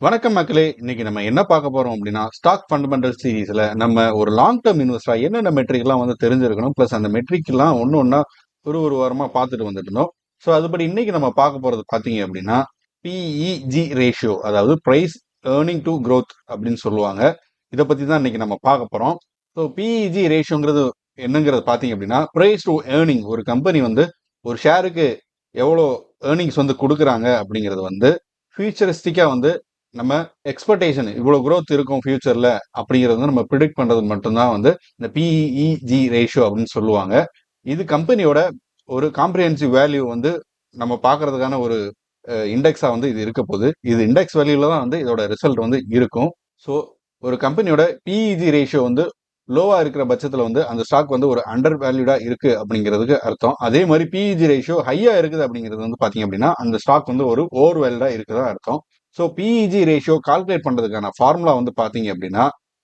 வணக்கம் மக்களே. இன்னைக்கு நம்ம என்ன பார்க்க போறோம் அப்படின்னா, ஸ்டாக் ஃபண்டமெண்டல் சீரீஸ்ல நம்ம ஒரு லாங் டேர்ம் இன்வெஸ்டரா என்னென்ன மெட்ரிக்லாம் வந்து தெரிஞ்சிருக்கணும். பிளஸ் அந்த மெட்ரிக்லாம் ஒன்று ஒன்றா ஒரு வாரமா பார்த்துட்டு வந்துட்டு இருந்தோம். ஸோ அதுபடி இன்னைக்கு நம்ம பார்க்க போறது பார்த்தீங்க அப்படின்னா, பிஇஜி ரேஷியோ, அதாவது பிரைஸ் ஏர்னிங் டு growth அப்படின்னு சொல்லுவாங்க. இதை பத்தி தான் இன்னைக்கு நம்ம பார்க்க போறோம். ஸோ பிஇஜி ரேஷியோங்கிறது என்னங்கிறது பார்த்தீங்க அப்படின்னா, பிரைஸ் டு ஏர்னிங், ஒரு கம்பெனி வந்து ஒரு ஷேருக்கு எவ்வளோ ஏர்னிங்ஸ் வந்து கொடுக்குறாங்க அப்படிங்கிறது வந்து ஃபியூச்சரிஸ்டிக்கா வந்து நம்ம எக்ஸ்பெக்டேஷன் இவ்வளோ growth இருக்கும் ஃபியூச்சர்ல அப்படிங்கிறது வந்து நம்ம ப்ரிடிக்ட் பண்றது மட்டும்தான் வந்து இந்த பிஇஜி ரேஷியோ அப்படின்னு சொல்லுவாங்க. இது கம்பெனியோட ஒரு காம்ப்ரிஹென்சிவ் வேல்யூ வந்து நம்ம பார்க்கறதுக்கான ஒரு இண்டெக்ஸா வந்து இது இருக்க போகுது. இது இண்டெக்ஸ் வேல்யூல தான் வந்து இதோட ரிசல்ட் வந்து இருக்கும். ஸோ ஒரு கம்பெனியோட பிஇஜி ரேஷியோ வந்து லோவா இருக்கிற பட்சத்துல வந்து அந்த ஸ்டாக் வந்து ஒரு அண்டர் வேல்யூடா இருக்கு அப்படிங்கிறதுக்கு அர்த்தம். அதே மாதிரி பிஇஜி ரேஷியோ ஹையா இருக்குது அப்படிங்கிறது வந்து பாத்தீங்க அப்படின்னா அந்த ஸ்டாக் வந்து ஒரு ஓவர் வேல்யூடா இருக்குதா அர்த்தம். ஸோ பிஇஜி ரேஷியோ கால்குலேட் பண்றதுக்கான ஃபார்முலா வந்து பாத்தீங்க அப்படின்னா,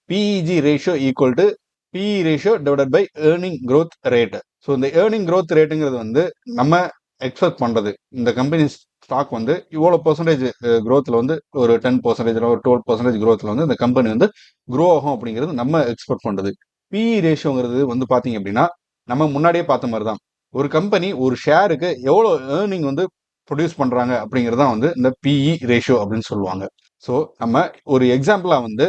PEG ratio equal to PE ratio divided by earning growth rate. So இந்த ஏர்னிங் growth ரேட்டுங்கிறது வந்து நம்ம எக்ஸ்பெக்ட் பண்றது, இந்த கம்பெனி ஸ்டாக் வந்து இவ்வளோ பர்சன்டேஜ் growthல வந்து ஒரு 10% ஒரு 12% growthல வந்து இந்த கம்பெனி வந்து க்ரோ ஆகும் அப்படிங்கிறது நம்ம எக்ஸ்பெக்ட் பண்றது. பிஇ ரேஷியோங்கிறது வந்து பாத்தீங்க அப்படின்னா, நம்ம முன்னாடியே பார்த்த மாதிரி தான், ஒரு கம்பெனி ஒரு ஷேருக்கு எவ்வளோ ஏர்னிங் வந்து ப்ரொடியூஸ் பண்றாங்க அப்படிங்கிறது தான் வந்து இந்த பிஇ ரேஷியோ அப்படின்னு சொல்லுவாங்க. ஸோ நம்ம ஒரு எக்ஸாம்பிளா வந்து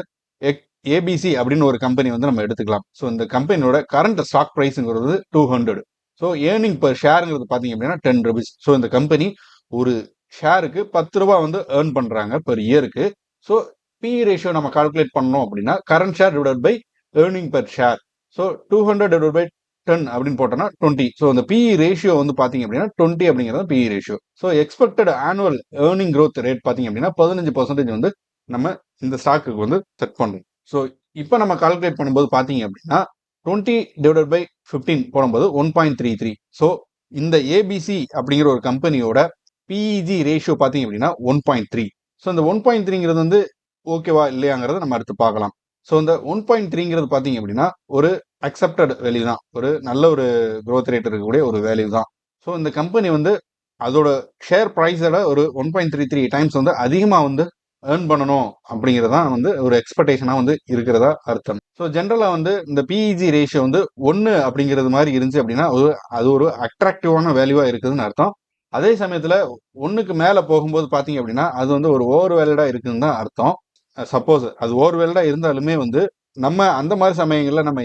ஏபிசி அப்படின்னு ஒரு கம்பெனி வந்து நம்ம எடுத்துக்கலாம். ஸோ இந்த கம்பெனியோட கரண்ட் ஸ்டாக் ப்ரைஸுங்கிறது 200. ஸோ ஏர்னிங் பர் ஷேருங்கிறது பார்த்தீங்க அப்படின்னா 10 rupees. ஸோ இந்த கம்பெனி ஒரு ஷேருக்கு 10 ரூபாய் வந்து ஏர்ன் பண்றாங்க பெர் இயருக்கு. ஸோ பிஇ ரேஷியோ நம்ம கால்குலேட் பண்ணோம் அப்படின்னா current share divide by earning per share. So 200 divide by 10 அப்படின்னு போட்டோம்னா 20. ஸோ அந்த பிஇ ரேஷியோ வந்து பாத்தீங்க அப்படின்னா 20 அப்படிங்கிறது BE ratio. So expected annual earning growth rate பாத்தீங்க அப்படின்னா 15% வந்து நம்ம இந்த ஸ்டாக்கு வந்து செட் பண்ணணும். ஸோ இப்போ நம்ம கால்குலேட் பண்ணும்போது பாத்தீங்க அப்படின்னா 20 டிவைட் பை 15 போடும்போது 1.33. ஸோ இந்த ஏபிசி அப்படிங்கிற ஒரு கம்பெனியோட பிஇஜி ரேஷியோ பாத்தீங்க அப்படின்னா 1.3. ஸோ இந்த 1.3ங்கிறது வந்து ஓகேவா இல்லையாங்கிறத நம்ம அடுத்து பார்க்கலாம். ஸோ இந்த 1.3ங்கிறது பாத்தீங்க அப்படின்னா ஒரு அக்செப்டட் வேல்யூ தான், ஒரு நல்ல ஒரு growth ரேட் இருக்கக்கூடிய ஒரு வேல்யூ தான். ஸோ இந்த கம்பெனி வந்து அதோட ஷேர் ப்ரைஸோட ஒரு 1.33 டைம்ஸ் வந்து அதிகமாக வந்து ஏர்ன் பண்ணணும் அப்படிங்கிறது தான் வந்து ஒரு எக்ஸ்பெக்டேஷனாக வந்து இருக்கிறதா அர்த்தம். ஸோ ஜென்ரலாக வந்து இந்த பிஇஜி ரேஷியோ வந்து 1 அப்படிங்கிறது மாதிரி இருந்துச்சு அப்படின்னா அது ஒரு அட்ராக்டிவான வேல்யூவாக இருக்குதுன்னு அர்த்தம். அதே சமயத்தில் 1க்கு மேலே போகும்போது பார்த்தீங்க அப்படின்னா அது வந்து ஒரு ஓவர் வேல்யூடாக இருக்குதுன்னு தான் அர்த்தம். சப்போஸ் அது ஓவர் வேல்யூடாக இருந்தாலுமே வந்து நம்ம அந்த மாதிரி சமயங்களில் நம்ம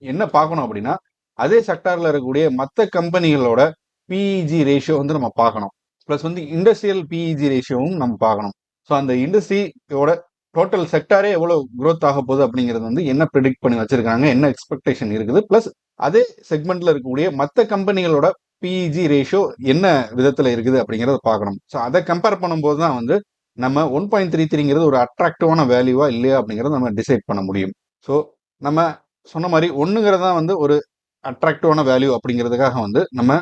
என்ன பார்க்கணும் அப்படின்னா, அதே செக்டார்ல இருக்கக்கூடிய மற்ற கம்பெனிகளோட பிஇஜி ரேஷியோ வந்து நம்ம பார்க்கணும். பிளஸ் வந்து இண்டஸ்ட்ரியல் பிஇஜி ரேஷியோவும் நம்ம பார்க்கணும். ஸோ அந்த இண்டஸ்ட்ரியோட டோட்டல் செக்டாரே எவ்வளவு growth ஆக போகுது அப்படிங்கிறது வந்து என்ன ப்ரிடிக்ட் பண்ணி வச்சிருக்காங்க, என்ன எக்ஸ்பெக்டேஷன் இருக்குது, பிளஸ் அதே செக்மெண்ட்ல இருக்கக்கூடிய மற்ற கம்பெனிகளோட பிஇஜி ரேஷியோ என்ன விதத்துல இருக்குது அப்படிங்கறத பார்க்கணும். ஸோ அதை கம்பேர் பண்ணும்போது தான் வந்து நம்ம 1.33ங்கிறது ஒரு அட்ராக்டிவான வேல்யூவா இல்லையா அப்படிங்கறத நம்ம டிசைட் பண்ண முடியும். ஸோ நம்ம சொன்ன மாதிரி 1ங்கிறது தான் வந்து ஒரு அட்ராக்டிவான வேல்யூ அப்படிங்கிறதுக்காக வந்து நம்ம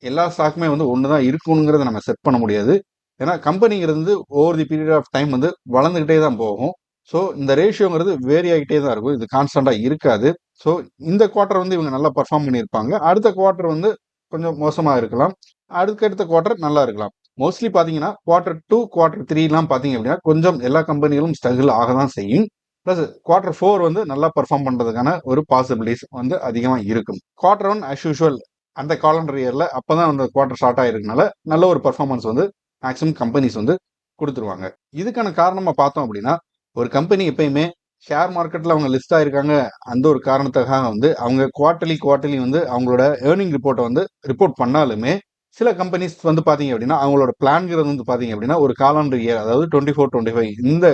எல்லா ஸ்டாக்குமே வந்து ஒன்று தான் இருக்கணுங்கிறத நம்ம செட் பண்ண முடியாது. ஏன்னா கம்பெனிங்கிறது வந்து over the period of time வந்து வளர்ந்துக்கிட்டே தான் போகும். ஸோ இந்த ரேஷியோங்கிறது வேரி ஆகிட்டே தான் இருக்கும், இது கான்ஸ்டண்டாக இருக்காது. ஸோ இந்த குவார்ட்டர் வந்து இவங்க நல்லா பர்ஃபார்ம் பண்ணியிருப்பாங்க, அடுத்த குவார்ட்டர் வந்து கொஞ்சம் மோசமாக இருக்கலாம், அடுத்த குவார்ட்டர் நல்லா இருக்கலாம். மோஸ்ட்லி பார்த்தீங்கன்னா Q2 Q3 பார்த்தீங்க அப்படின்னா கொஞ்சம் எல்லா கம்பெனிகளும் ஸ்ட்ரகிள் ஆக தான் செய்யும். ப்ளஸ் Q4 வந்து நல்லா பர்ஃபார்ம் பண்ணுறதுக்கான ஒரு பாசிபிலிட்டிஸ் வந்து அதிகமாக இருக்கும். Q1 as usual அந்த காலண்டர் இயரில் அப்போ தான் அந்த குவார்ட்டர் ஸ்டார்ட் ஆகிருக்கனால நல்ல ஒரு பர்ஃபார்மன்ஸ் வந்து மேக்ஸிமம் கம்பெனிஸ் வந்து கொடுத்துருவாங்க. இதுக்கான காரணமாக பார்த்தோம் அப்படின்னா, ஒரு கம்பெனி எப்பயுமே ஷேர் மார்க்கெட்டில் அவங்க லிஸ்ட் ஆயிருக்காங்க அந்த ஒரு காரணத்துக்காக வந்து அவங்க குவார்ட்டர்லி வந்து அவங்களோட ஏர்னிங் ரிப்போர்ட்டை வந்து ரிப்போர்ட் பண்ணாலுமே சில கம்பெனிஸ் வந்து பார்த்தீங்க அப்படின்னா அவங்களோட பிளான்கிறது வந்து பார்த்தீங்க அப்படின்னா ஒரு காலண்டர் இயர், அதாவது 24-25 இந்த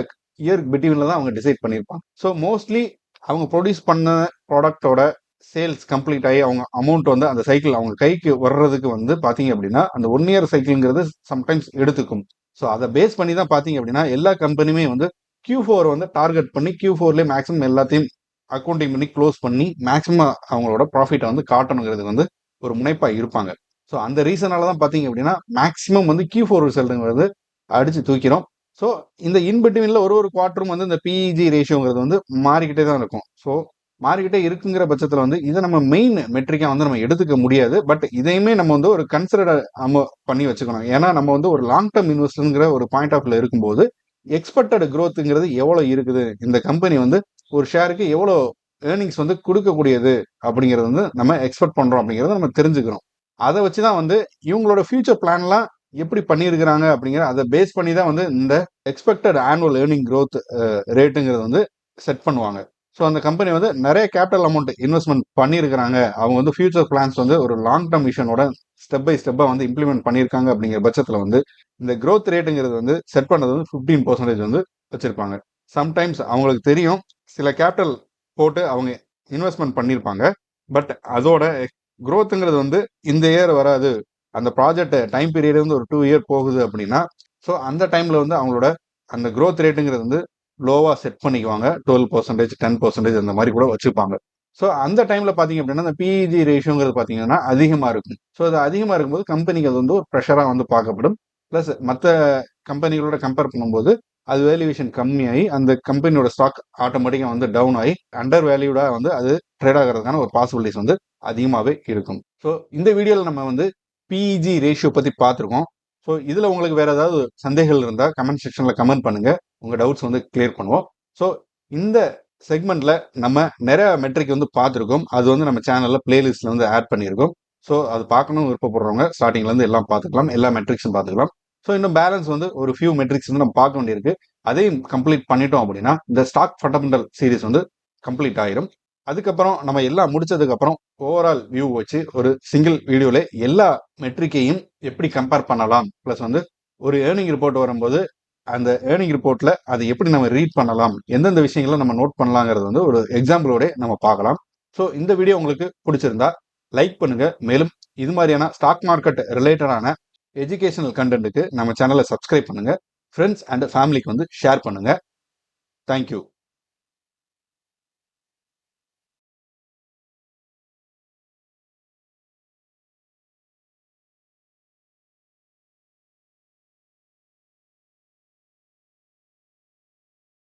இயர் பிட்வீனில் தான் அவங்க டிசைட் பண்ணியிருப்பாங்க. ஸோ மோஸ்ட்லி அவங்க ப்ரொடியூஸ் பண்ண ப்ராடக்டோட சேல்ஸ் கம்ப்ளீட் ஆகி அவங்க அமௌண்ட் வந்து அந்த சைக்கிள் அவங்க கைக்கு வர்றதுக்கு வந்து பார்த்தீங்க அப்படின்னா அந்த 1 இயர் சைக்கிள்ங்கிறது சம்டைம்ஸ் எடுத்துக்கும். ஸோ அதை பேஸ் பண்ணி தான் பார்த்தீங்க அப்படின்னா எல்லா கம்பெனியுமே வந்து Q4 வந்து டார்கெட் பண்ணி Q4லேயே மேக்ஸிமம் எல்லாத்தையும் அக்கௌண்டிங் பண்ணி க்ளோஸ் பண்ணி மேக்ஸிமம் அவங்களோட ப்ராஃபிட்டை வந்து காட்டணுங்கிறது வந்து ஒரு முனைப்பாக இருப்பாங்க. ஸோ அந்த ரீசனால தான் பார்த்தீங்க அப்படின்னா மேக்ஸிமம் வந்து Q4 ரிசல்ட்டுங்கிறது அடிச்சு தூக்கிறோம். ஸோ இந்த இன்பிட்வீனில் ஒரு குவார்ட்டரும் வந்து இந்த பிஇஜி ரேஷியோங்கிறது வந்து மாறிக்கிட்டே தான் இருக்கும். ஸோ மாறிக்கிட்டே இருக்குங்கிற பட்சத்தில் வந்து இதை நம்ம மெயின் மெட்ரிக்காக வந்து நம்ம எடுத்துக்க முடியாது. பட் இதையுமே நம்ம வந்து ஒரு கன்சிடர் பண்ணி வச்சுக்கணும். ஏன்னா நம்ம வந்து ஒரு லாங் டேர்ம் இன்வெஸ்டர்ங்கிற ஒரு பாயிண்ட் ஆஃப் வியூல இருக்கும்போது எக்ஸ்பெக்டட் growthங்கிறது எவ்வளவு இருக்குது, இந்த கம்பெனி வந்து ஒரு ஷேருக்கு எவ்வளோ ஏர்னிங்ஸ் வந்து கொடுக்கக்கூடியது அப்படிங்கிறது வந்து நம்ம எக்ஸ்பெக்ட் பண்றோம் அப்படிங்கிறத நம்ம தெரிஞ்சுக்கிறோம். அதை வச்சு தான் வந்து இவங்களோட ஃபியூச்சர் பிளான்லாம் எப்படி பண்ணியிருக்கிறாங்க அப்படிங்கிற அதை பேஸ் பண்ணி தான் வந்து இந்த எக்ஸ்பெக்டட் ஆனுவல் ஏர்னிங் growth ரேட்டுங்கிறது வந்து செட் பண்ணுவாங்க. ஸோ அந்த கம்பெனி வந்து நிறைய கேபிட்டல் அமௌண்ட் இன்வெஸ்ட்மெண்ட் பண்ணியிருக்கிறாங்க, அவங்க வந்து ஃபியூச்சர் பிளான்ஸ் வந்து ஒரு லாங் டேர்ம் விஷனோட ஸ்டெப் பை ஸ்டெப்பாக வந்து இம்ப்ளிமெண்ட் பண்ணியிருக்காங்க அப்படிங்கிற பட்சத்தில் வந்து இந்த growth ரேட்டுங்கிறது வந்து செட் பண்ணது வந்து 15% வந்து வச்சிருப்பாங்க. சம்டைம்ஸ் அவங்களுக்கு தெரியும் சில கேபிட்டல் போட்டு அவங்க இன்வெஸ்ட்மெண்ட் பண்ணியிருப்பாங்க, பட் அதோட growthங்கிறது வந்து இந்த இயர் வராது, அந்த ப்ராஜெக்ட் டைம் பீரியட் வந்து ஒரு 2 இயர் போகுது அப்படின்னா, ஸோ அந்த டைம்ல வந்து அவங்களோட அந்த growth ரேட்டுங்கிறது வந்து லோவா செட் பண்ணிக்குவாங்க. 12%, 10% அந்த மாதிரி கூட வச்சுப்பாங்க. ஸோ அந்த டைம்ல பாத்தீங்க அப்படின்னா இந்த பிஇஜி ரேஷியோங்கிறது பாத்தீங்கன்னா அதிகமா இருக்கும். ஸோ அது அதிகமா இருக்கும்போது கம்பெனிக்கு அது வந்து ஒரு ப்ரெஷரா வந்து பார்க்கப்படும். பிளஸ் மற்ற கம்பெனிகளோட கம்பேர் பண்ணும்போது அது வேல்யூவேஷன் கம்மியாகி அந்த கம்பெனியோட ஸ்டாக் ஆட்டோமேட்டிக்காக வந்து டவுன் ஆகி அண்டர் வேல்யூடா வந்து அது ட்ரேட் ஆகிறதுக்கான ஒரு பாசிபிலிட்டிஸ் வந்து அதிகமாகவே இருக்கும். ஸோ இந்த வீடியோவில் நம்ம வந்து பிஇஜி ரேஷியோ பற்றி பார்த்துருக்கோம். ஸோ இதில் உங்களுக்கு வேற ஏதாவது சந்தேகங்கள் இருந்தால் கமெண்ட் செக்ஷனில் கமெண்ட் பண்ணுங்க, உங்கள் டவுட்ஸ் வந்து கிளியர் பண்ணுவோம். ஸோ இந்த செக்மெண்ட்ல நம்ம நிறைய மெட்ரிக் வந்து பார்த்துருக்கோம், அது வந்து நம்ம சேனல்ல பிளேலிஸ்ட்ல வந்து ஆட் பண்ணியிருக்கோம். ஸோ அது பார்க்கணும்னு விருப்பப்படுறவங்க ஸ்டார்டிங்ல இருந்து எல்லாம் பார்த்துக்கலாம், எல்லா மெட்ரிக்ஸும் பார்த்துக்கலாம். ஸோ இன்னும் பேலன்ஸ் வந்து ஒரு ஃபியூ மெட்ரிக்ஸ் வந்து நம்ம பார்க்க வேண்டியிருக்கு, அதையும் கம்ப்ளீட் பண்ணிட்டோம் அப்படின்னா இந்த ஸ்டாக் ஃபண்டமெண்டல் சீரிஸ் வந்து கம்ப்ளீட் ஆயிரும். அதுக்கப்புறம் நம்ம எல்லாம் முடிச்சதுக்கு அப்புறம் ஓவரால் வியூ வச்சு ஒரு சிங்கிள் வீடியோல எல்லா மெட்ரிக்கையும் எப்படி கம்பேர் பண்ணலாம், பிளஸ் வந்து ஒரு ஏர்னிங் ரிப்போர்ட் வரும்போது அந்த ஏர்னிங் ரிப்போர்ட்ல அதை எப்படி நம்ம ரீட் பண்ணலாம், எந்தெந்த விஷயங்களை நம்ம நோட் பண்ணலாங்கிறது வந்து ஒரு எக்ஸாம்பிளோட நம்ம பார்க்கலாம். ஸோ இந்த வீடியோ உங்களுக்கு பிடிச்சிருந்தா லைக் பண்ணுங்க, மேலும் இது மாதிரியான ஸ்டாக் மார்க்கெட் ரிலேட்டடான எஜுகேஷனல் கண்டென்ட்டுக்கு நம்ம சேனலை சப்ஸ்கிரைப் பண்ணுங்க, ஃப்ரெண்ட்ஸ் அண்ட் ஃபேமிலிக்கு வந்து ஷேர் பண்ணுங்க. தேங்க்யூ.